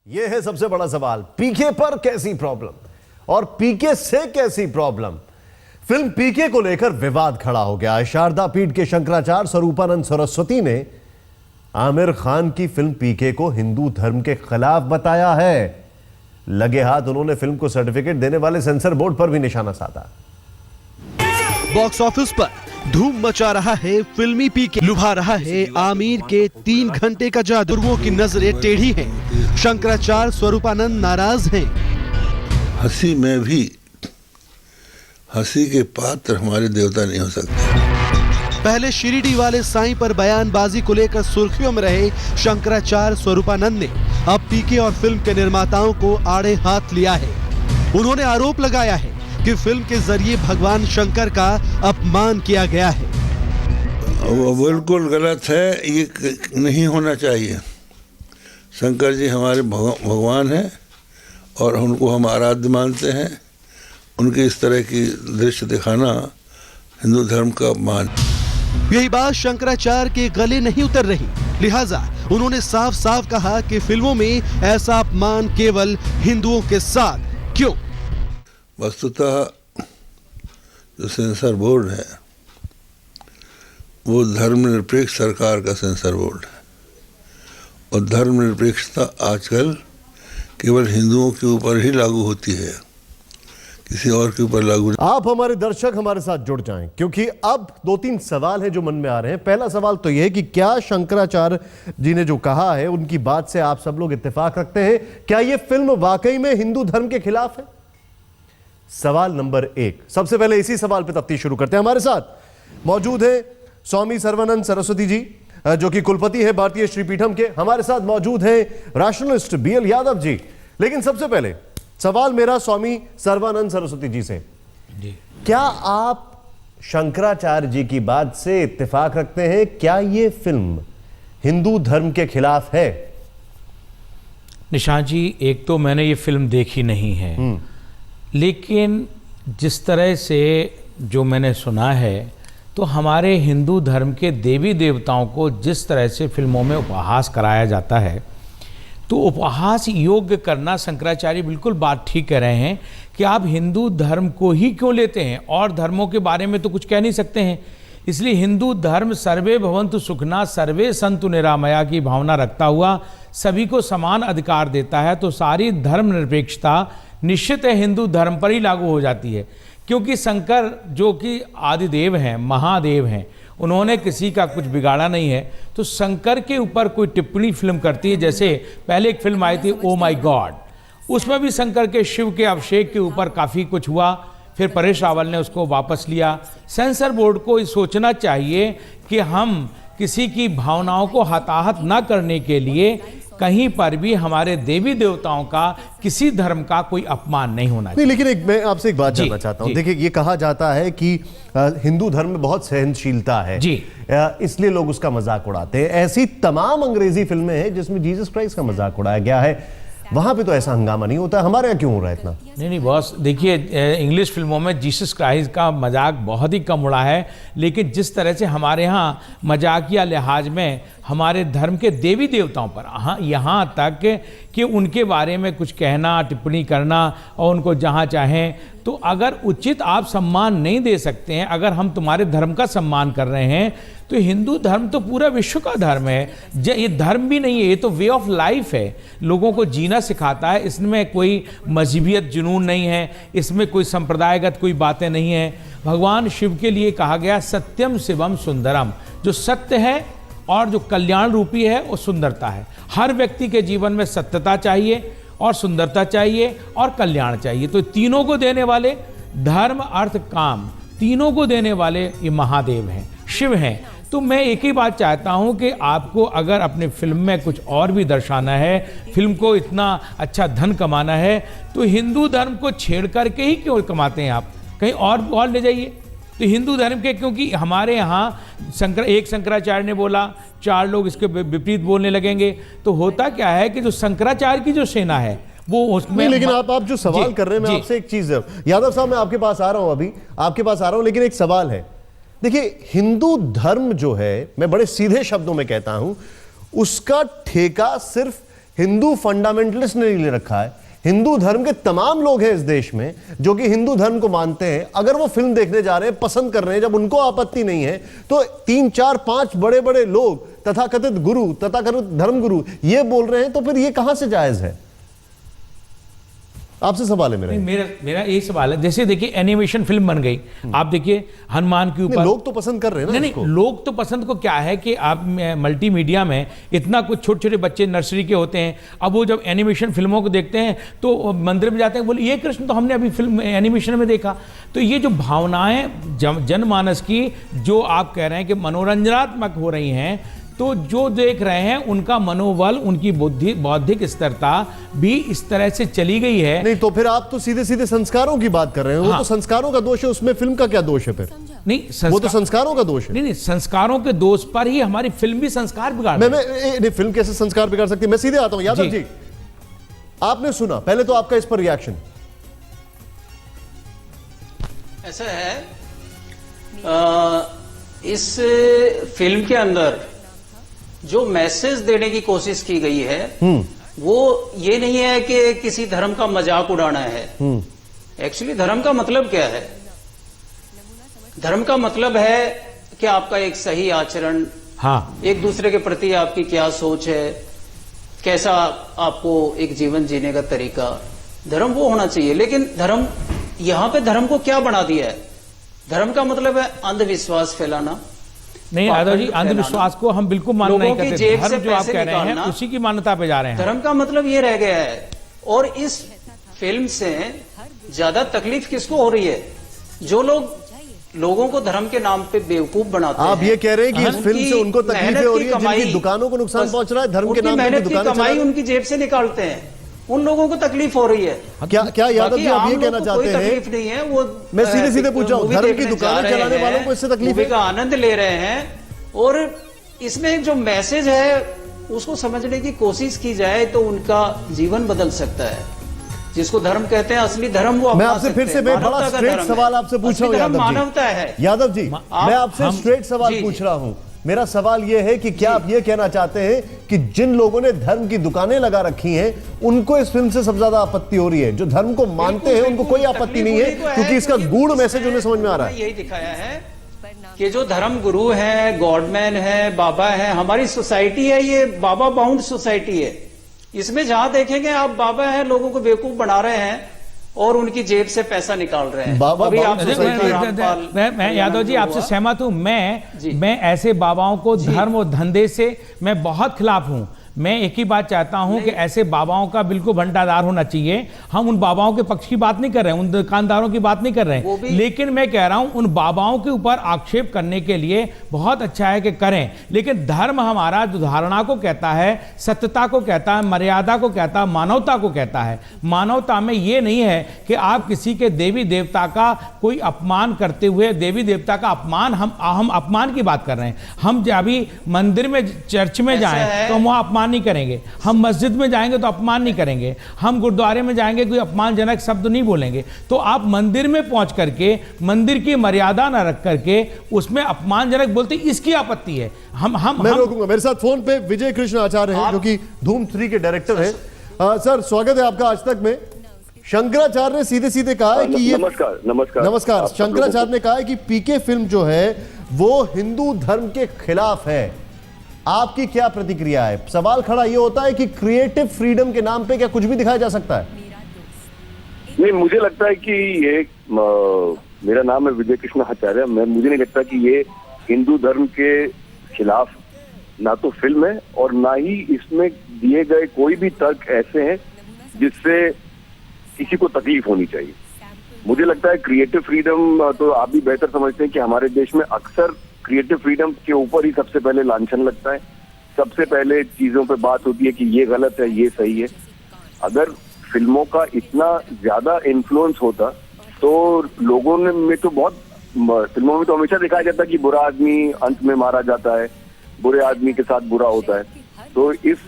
यह है सबसे बड़ा सवाल, पीके पर कैसी प्रॉब्लम और पीके से कैसी प्रॉब्लम। फिल्म पीके को लेकर विवाद खड़ा हो गया है। शारदा पीठ के शंकराचार्य स्वरूपानंद सरस्वती ने आमिर खान की फिल्म पीके को हिंदू धर्म के खिलाफ बताया है। लगे हाथ उन्होंने फिल्म को सर्टिफिकेट देने वाले सेंसर बोर्ड पर भी निशाना साधा। बॉक्स ऑफिस पर धूम मचा रहा है फिल्मी पीके, लुभा रहा है आमिर के 3 घंटे का जादू। गुरुओं की नजरें टेढ़ी हैं, शंकराचार्य स्वरूपानंद नाराज हैं। हंसी में भी हंसी के पात्र हमारे देवता नहीं हो सकते। पहले शिरडी वाले साईं पर बयानबाजी को लेकर सुर्खियों में रहे शंकराचार्य स्वरूपानंद ने अब पीके और फिल्म के निर्माताओं को आड़े हाथ लिया है। उन्होंने आरोप लगाया है कि फिल्म के जरिए भगवान शंकर का अपमान किया गया है। वो बिल्कुल गलत है, ये नहीं होना चाहिए। शंकर जी हमारे भगवान हैं और उनको हम आराध्य मानते हैं। उनके इस तरह की दृश्य दिखाना हिंदू धर्म का अपमान। यही बात शंकराचार्य के गले नहीं उतर रही, लिहाजा उन्होंने साफ साफ कहा कि फिल्मों में ऐसा अपमान केवल हिंदुओं के साथ क्यों। वस्तुतः जो सेंसर बोर्ड है वो धर्मनिरपेक्ष सरकार का सेंसर बोर्ड है और धर्मनिरपेक्षता आजकल केवल हिंदुओं के ऊपर ही लागू होती है, किसी और के ऊपर लागू नहीं। आप हमारे दर्शक हमारे साथ जुड़ जाएं क्योंकि अब 2-3 सवाल हैं जो मन में आ रहे हैं। पहला सवाल तो यह है कि क्या शंकराचार्य जी ने जो कहा है उनकी बात से आप सब लोग इत्तेफाक रखते हैं? क्या यह फिल्म वाकई में हिंदू धर्म के खिलाफ है? सवाल नंबर 1। सबसे पहले इसी सवाल पर तफ्तीश शुरू करते हैं। हमारे साथ मौजूद है स्वामी सर्वानंद सरस्वती जी जो कि कुलपति है भारतीय श्रीपीठम के। हमारे साथ मौजूद है राशनलिस्ट बीएल यादव जी। लेकिन सबसे पहले सवाल मेरा स्वामी सर्वानंद सरस्वती जी से जी। क्या आप शंकराचार्य जी की बात से इत्तेफाक रखते हैं? क्या यह फिल्म हिंदू धर्म के खिलाफ है? निशांत जी, एक तो मैंने ये फिल्म देखी नहीं है, लेकिन जिस तरह से जो मैंने सुना है तो हमारे हिंदू धर्म के देवी देवताओं को जिस तरह से फिल्मों में उपहास कराया जाता है, तो उपहास योग्य करना, शंकराचार्य बिल्कुल बात ठीक कह रहे हैं कि आप हिंदू धर्म को ही क्यों लेते हैं और धर्मों के बारे में तो कुछ कह नहीं सकते हैं। इसलिए हिंदू धर्म सर्वे भवन्तु सुखना सर्वे सन्तु निरामया की भावना रखता हुआ सभी को समान अधिकार देता है। तो सारी धर्मनिरपेक्षता निश्चित है हिंदू धर्म पर ही लागू हो जाती है, क्योंकि शंकर जो कि आदिदेव हैं, महादेव हैं, उन्होंने किसी का कुछ बिगाड़ा नहीं है। तो शंकर के ऊपर कोई टिप्पणी फिल्म करती है, जैसे पहले एक फिल्म आई थी ओ माय गॉड, उसमें भी शंकर के शिव के अभिषेक के ऊपर काफ़ी कुछ हुआ, फिर परेश रावल ने उसको वापस लिया। सेंसर बोर्ड को सोचना चाहिए कि हम किसी की भावनाओं को हताहत ना करने के लिए कहीं पर भी हमारे देवी देवताओं का, किसी धर्म का कोई अपमान नहीं होना चाहिए। लेकिन मैं आपसे एक बात जानना चाहता हूं। देखिए, ये कहा जाता है कि हिंदू धर्म में बहुत सहनशीलता है जी, इसलिए लोग उसका मजाक उड़ाते हैं। ऐसी तमाम अंग्रेजी फिल्में हैं जिसमें जीसस क्राइस्ट का मजाक उड़ाया गया है, वहां पे तो ऐसा हंगामा नहीं होता, हमारे यहाँ क्यों हो रहा है इतना? नहीं बॉस, देखिए इंग्लिश फिल्मों में जीसस क्राइस्ट का मजाक बहुत ही कम उड़ा है, लेकिन जिस तरह से हमारे यहाँ मजाकिया लिहाज में हमारे धर्म के देवी देवताओं पर यहाँ तक कि उनके बारे में कुछ कहना, टिप्पणी करना और उनको जहाँ चाहें, तो अगर उचित आप सम्मान नहीं दे सकते हैं, अगर हम तुम्हारे धर्म का सम्मान कर रहे हैं, तो हिंदू धर्म तो पूरा विश्व का धर्म है। ये धर्म भी नहीं है, ये तो वे ऑफ लाइफ है, लोगों को जीना सिखाता है। इसमें कोई मजहबियत जुनून नहीं है, इसमें कोई संप्रदायगत कोई बातें नहीं है। भगवान शिव के लिए कहा गया सत्यम शिवम सुंदरम, जो सत्य है और जो कल्याण रूपी है वो सुंदरता है। हर व्यक्ति के जीवन में सत्यता चाहिए और सुंदरता चाहिए और कल्याण चाहिए। तो तीनों को देने वाले, धर्म अर्थ काम, तीनों को देने वाले ये महादेव हैं, शिव हैं। तो मैं एक ही बात चाहता हूं कि आपको अगर अपने फिल्म में कुछ और भी दर्शाना है, फिल्म को इतना अच्छा धन कमाना है, तो हिंदू धर्म को छेड़ करके ही क्यों कमाते हैं आप? कहीं और ले जाइए। तो हिंदू धर्म के, क्योंकि हमारे यहाँ एक शंकराचार्य ने बोला, 4 लोग इसके विपरीत बोलने लगेंगे, तो होता क्या है कि जो शंकराचार्य की जो सेना है वो उसमें। लेकिन आप जो सवाल कर रहे हैं, मैं आपसे एक चीज, यादव साहब मैं आपके पास आ रहा हूं, अभी आपके पास आ रहा हूं, लेकिन एक सवाल है। देखिए, हिंदू धर्म जो है, मैं बड़े सीधे शब्दों में कहता हूं, उसका ठेका सिर्फ हिंदू फंडामेंटलिस्ट ने ले रखा है, हिंदू धर्म के तमाम लोग हैं इस देश में जो कि हिंदू धर्म को मानते हैं, अगर वो फिल्म देखने जा रहे हैं, पसंद कर रहे हैं, जब उनको आपत्ति नहीं है, तो 3, 4, 5 बड़े बड़े लोग तथाकथित गुरु, तथाकथित धर्मगुरु ये बोल रहे हैं, तो फिर ये कहां से जायज है? आपसे सवाल है मेरा यही सवाल है। जैसे देखिए एनिमेशन फिल्म बन गई, आप देखिए हनुमान के ऊपर लोग तो पसंद कर रहे हैं ना। नहीं, लोग तो पसंद को क्या है कि आप मल्टीमीडिया में इतना कुछ छोटे छोटे बच्चे नर्सरी के होते हैं, अब वो जब एनिमेशन फिल्मों को देखते हैं तो मंदिर में जाते हैं, बोले ये कृष्ण तो हमने अभी फिल्म एनिमेशन में देखा। तो ये जो भावनाएं जनमानस की जो आप कह रहे हैं कि मनोरंजनात्मक हो रही हैं, तो जो देख रहे हैं उनका मनोबल, उनकी बुद्धि, बौद्धिक स्थिरता भी इस तरह से चली गई है। नहीं तो फिर आप तो सीधे सीधे संस्कारों की बात कर रहे हैं। वो तो संस्कारों का दोष है, उसमें फिल्म का क्या दोष है फिर? नहीं, वो तो संस्कारों का दोष है। नहीं, संस्कारों के दोष पर ही हमारी फिल्म भी संस्कार बिगाड़ रही है। मैं फिल्म कैसे संस्कार बिगाड़ सकती है? मैं सीधे आता हूं। यादव जी, आपने सुना, पहले तो आपका इस पर रिएक्शन। ऐसा है, इस फिल्म के अंदर जो मैसेज देने की कोशिश की गई है वो ये नहीं है कि किसी धर्म का मजाक उड़ाना है। एक्चुअली धर्म का मतलब क्या है? धर्म का मतलब है कि आपका एक सही आचरण, एक दूसरे के प्रति आपकी क्या सोच है, कैसा आपको एक जीवन जीने का तरीका, धर्म वो होना चाहिए। लेकिन धर्म, यहां पे धर्म को क्या बना दिया है? धर्म का मतलब है अंधविश्वास फैलाना। नहीं यादव जी, अंधविश्वास को हम बिल्कुल मानना नहीं करते। धर्म जो आप कह रहे हैं उसी की मान्यता पे जा रहे हैं। धर्म का मतलब ये रह गया है। और इस फिल्म से ज्यादा तकलीफ किसको हो रही है? जो लोग लोगों को धर्म के नाम पे बेवकूफ बनाते हैं। आप ये कह रहे हैं कि इस फिल्म से उनको तकलीफें हो रही है, जिनकी दुकानों को नुकसान पहुंच रहा है, धर्म के नाम पे दुकानें कमाई उनकी जेब से निकालते हैं, उन लोगों को तकलीफ हो रही है। क्या यादव जी आप ये कहना चाहते हैं? तकलीफ नहीं है, वो मैं सीधे सीधे पूछ रहा हूं, धर्म की दुकानें चलाने वालों को इससे तकलीफ है? का आनंद ले रहे हैं और इसमें जो मैसेज है उसको समझने की कोशिश की जाए तो उनका जीवन बदल सकता है। जिसको धर्म कहते हैं, असली धर्म वो मैं आपसे फिर से बड़ा स्ट्रेट सवाल आपसे पूछ रहा हूं मानवता है। यादव जी, मैं आपसे स्ट्रेट सवाल पूछ रहा हूं। मेरा सवाल यह है कि क्या आप ये कहना चाहते हैं कि जिन लोगों ने धर्म की दुकानें लगा रखी हैं उनको इस फिल्म से सबसे ज्यादा आपत्ति हो रही है? जो धर्म को मानते हैं उनको कोई आपत्ति नहीं है, क्योंकि इसका गूढ़ मैसेज उन्हें समझ में आ रहा है। यही दिखाया है कि जो धर्म गुरु है, गॉडमैन है, बाबा है, हमारी सोसाइटी है, ये बाबा बाउंड सोसाइटी है। इसमें जहां देखेंगे आप बाबा है, लोगों को बेवकूफ बना रहे हैं और उनकी जेब से पैसा निकाल रहे हैं। बाबा अभी आप मैं यादव जी आपसे सहमत हूं। मैं ऐसे बाबाओं को धर्म और धंधे से मैं बहुत खिलाफ हूं। मैं एक ही बात चाहता हूं कि ऐसे बाबाओं का बिल्कुल भंडार होना चाहिए। हम उन बाबाओं के पक्ष की बात नहीं कर रहे हैं, उन दुकानदारों की बात नहीं कर रहे हैं, लेकिन मैं कह रहा हूं उन बाबाओं के ऊपर आक्षेप करने के लिए बहुत अच्छा है कि करें, लेकिन धर्म हमारा जो धारणा को कहता है, सत्यता को कहता है, मर्यादा को कहता है, मानवता को कहता है। मानवता में यह नहीं है कि आप किसी के देवी देवता का कोई अपमान करते हुए, देवी देवता का अपमान, हम अपमान की बात कर रहे हैं। हम अभी मंदिर में, चर्च में जाएं तो हम वहां अपमान नहीं करेंगे, हम मस्जिद में जाएंगे तो अपमान नहीं करेंगे, हम गुरुद्वारे में जाएंगे कोई अपमानजनक शब्द नहीं बोलेंगे। तो आप मंदिर में पहुंच करके मंदिर की मर्यादा न रख करके उसमें बोलते, इसकी आपत्ति है। मैं रोकूंगा। मेरे साथ फोन पे विजय कृष्ण आचार्य हैं जो कि धूम 3 के डायरेक्टर हैं। सर स्वागत है आपका आज तक में। शंकराचार्य ने सीधे सीधे कहा है कि ये नमस्कार। शंकराचार्य ने कहा है कि पीके फिल्म जो है वो हिंदू धर्म के खिलाफ है। आपकी क्या प्रतिक्रिया है? सवाल खड़ा यह होता है कि क्रिएटिव फ्रीडम के नाम पे क्या कुछ भी दिखाया जा सकता है? नहीं, मुझे लगता है कि ये मेरा नाम है विजय कृष्ण आचार्य। मुझे नहीं लगता कि ये हिंदू धर्म के खिलाफ ना तो फिल्म है और ना ही इसमें दिए गए कोई भी तर्क ऐसे हैं जिससे किसी को तकलीफ होनी चाहिए। मुझे लगता है क्रिएटिव फ्रीडम तो आप भी बेहतर समझते हैं कि हमारे देश में अक्सर क्रिएटिव फ्रीडम के ऊपर ही सबसे पहले लांछन लगता है। सबसे पहले चीजों पे बात होती है कि ये गलत है, ये सही है। अगर फिल्मों का इतना ज्यादा इन्फ्लुएंस होता तो लोगों ने में तो बहुत फिल्मों में तो हमेशा दिखाया जाता है कि बुरा आदमी अंत में मारा जाता है, बुरे आदमी के साथ बुरा होता है। तो इस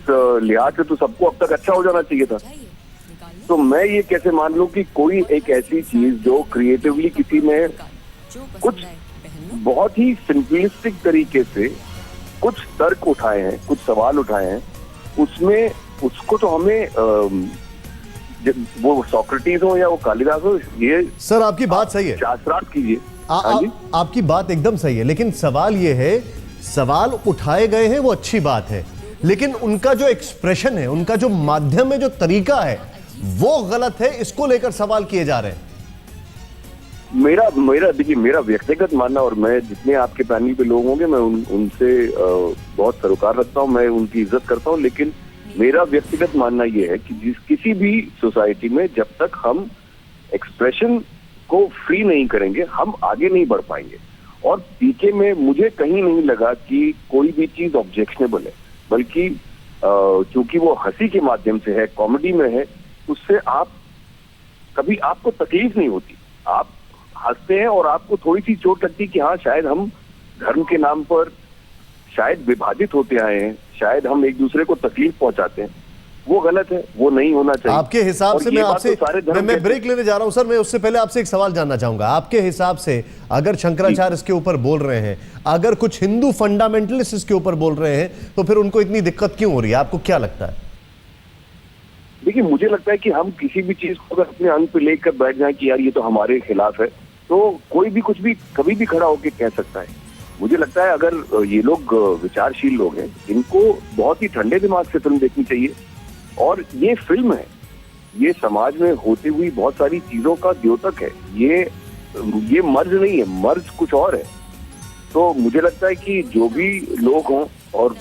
लिहाज से तो सबको अब तक अच्छा हो जाना चाहिए था। तो मैं ये कैसे मान लूं कि कोई एक ऐसी चीज जो क्रिएटिवली किसी ने कुछ बहुत ही सिंपलिस्टिक तरीके से कुछ तर्क उठाए हैं, कुछ सवाल उठाए हैं, उसमें उसको तो हमें वो सोक्रेटिस हो या वो कालिदास हो, ये सर आपकी बात सही है, शास्त्रार्थ कीजिए। हाँ जी, आपकी बात एकदम सही है, लेकिन सवाल ये है, सवाल उठाए गए हैं वो अच्छी बात है, लेकिन उनका जो एक्सप्रेशन है, उनका जो माध्यम है, जो तरीका है, वो गलत है, इसको लेकर सवाल किए जा रहे हैं। मेरा देखिए, मेरा व्यक्तिगत मानना, और मैं जितने आपके पैनल पे लोग होंगे मैं उनसे बहुत सरोकार रखता हूँ, मैं उनकी इज्जत करता हूँ, लेकिन मेरा व्यक्तिगत मानना यह है कि किसी भी सोसाइटी में जब तक हम एक्सप्रेशन को फ्री नहीं करेंगे, हम आगे नहीं बढ़ पाएंगे। और पीके में मुझे कहीं नहीं लगा कि कोई भी चीज ऑब्जेक्शनेबल है, बल्कि चूंकि वो हंसी के माध्यम से है, कॉमेडी में है, उससे कभी आपको तकलीफ नहीं होती, आप हंसते हैं और आपको थोड़ी सी चोट लगती है कि हाँ शायद हम धर्म के नाम पर शायद विभाजित होते आए हैं, शायद हम एक दूसरे को तकलीफ पहुंचाते हैं, वो गलत है, वो नहीं होना चाहिए। आपके हिसाब से मैं आपसे मैं ब्रेक लेने जा रहा हूं सर, मैं उससे पहले आपसे एक सवाल जानना चाहूंगा। आपके हिसाब से अगर शंकराचार्य इसके ऊपर बोल रहे हैं, अगर कुछ हिंदू फंडामेंटलिस्ट इसके ऊपर बोल रहे हैं, तो फिर उनको इतनी दिक्कत क्यों हो रही है? आपको क्या लगता है? देखिए, मुझे लगता है कि हम किसी भी चीज को अगर अपने अंग पे लेकर बैठ जाए कि यार ये तो हमारे खिलाफ है, तो कोई भी कुछ भी कभी भी खड़ा होकर कह सकता है। मुझे लगता है अगर ये लोग विचारशील लोग हैं, इनको बहुत ही ठंडे दिमाग से फिल्म देखनी चाहिए। और ये फिल्म है, ये समाज में होती हुई बहुत सारी चीजों का द्योतक है, ये मर्ज नहीं है, मर्ज कुछ और है। तो मुझे लगता है कि जो भी लोग हों और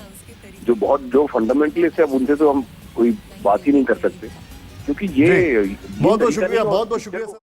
जो फंडामेंटलिस्ट है, उनसे तो हम कोई बात ही नहीं कर सकते, क्योंकि ये बहुत बहुत शुक्रिया, बहुत बहुत शुक्रिया सर।